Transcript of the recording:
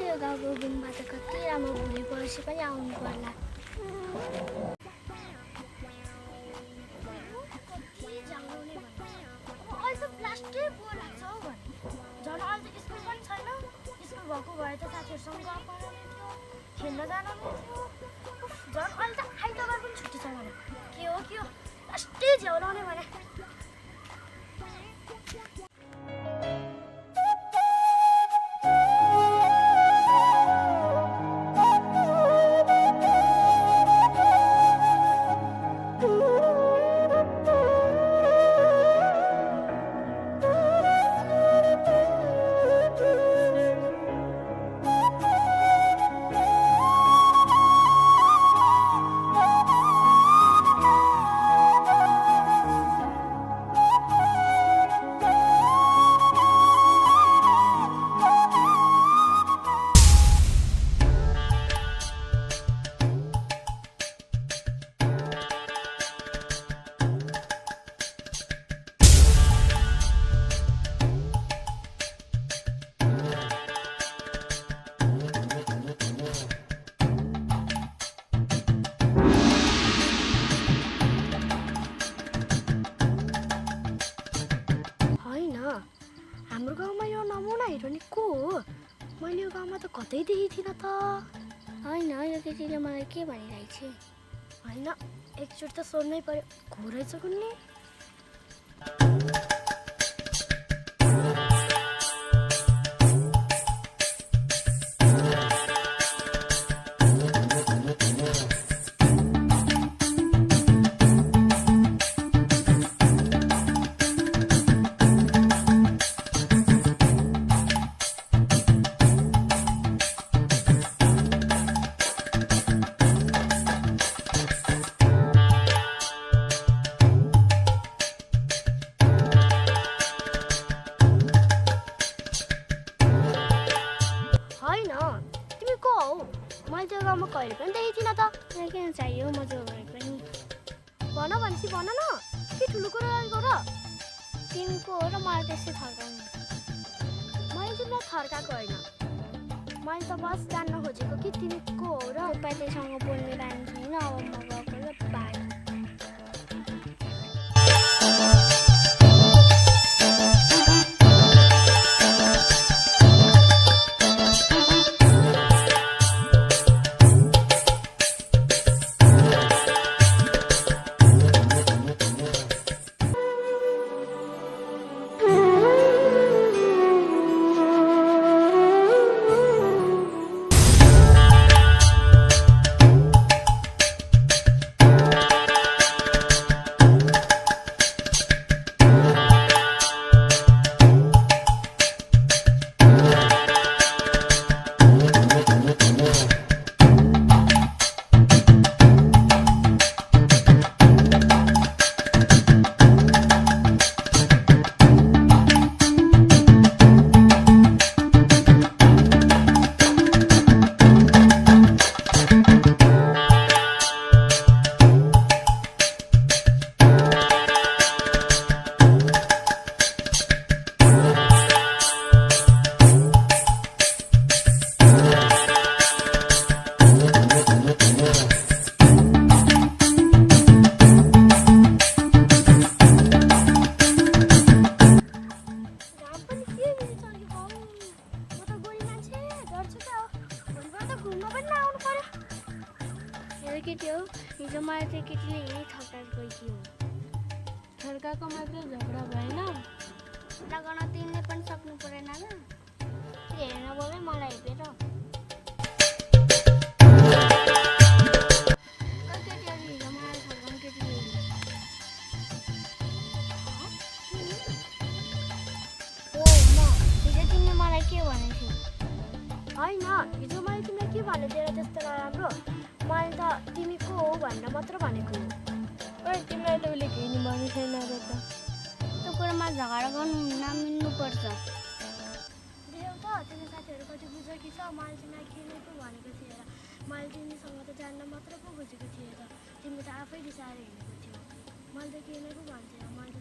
यो गाउँको गुम्बा त कति राम्रो भोलि पर्सि पनि आउनु पर्ला। प्लास्टिक बोर्ड लाग्छ हौ भने झन् अहिले त स्कुल पनि छैन। स्कुल भएको भए त साथीहरूसँग गफ गर्न मिल्थ्यो, खेल्न जान मिल्थ्यो। झन् अहिले त आइतबार पनि छुट्टी छ भने के हो प्लास्टिक झ्याउलाउने भने। हाम्रो गाउँमा यो नमुना हिरोइनी को हो? मैले यो गाउँमा त कतै देखेको थिइनँ त। होइन यो केटीले मलाई के भनिरहेछ? होइन एकचोटि त सोध्नै पर्यो, को रहेछ कुन्नी? मैले त्यो गाउँमा कहिले पनि देखेको थिइनँ त। किन चाहियो म जो भए पनि भन भनेपछि भन न, के ठुलो कुरा गर। तिमीको हो र मलाई त्यसै थर्काउनु। मैले तिमीलाई थर्काएको होइन, मैले त बस जान्न खोजेको कि तिमी को हो र पाइतेसँग बोल्ने बानी छैन। अब म गएको र बाई। केटी हो हिजो मलाई चाहिँ केटीले यही थकाएर गइदियो। थर्काको मात्र झगडा भएन, लगाउन तिमीले पनि सक्नु परेन र? हेर्न बोले मलाई हेरेर केटीहरू हिजो मलाई थर्काउनु केटीले हो। हिजो तिमीले मलाई के भनेको थियौ? होइन हिजो मैले तिमीलाई के भने तेरो त्यस्तो नराम्रो? मैले त तिमी को हो भनेर मात्र भनेको हो। तिमीलाई त उसले केही नि भन्नु छैन र त। त्यो कुरामा झगडा गर्नु नमिल्नुपर्छ। देऊ त तिमी साथीहरू कति बुझेकी छ। मैले तिमीलाई खेल्नु पो भनेको थिएँ र मैले तिमीसँग त जान्न मात्र पो खोजेको थिएँ त। तिमी त आफै रिसाएर हिँडेको थियौ। मैले त खेल्नु पो भन्थेँ, मैले त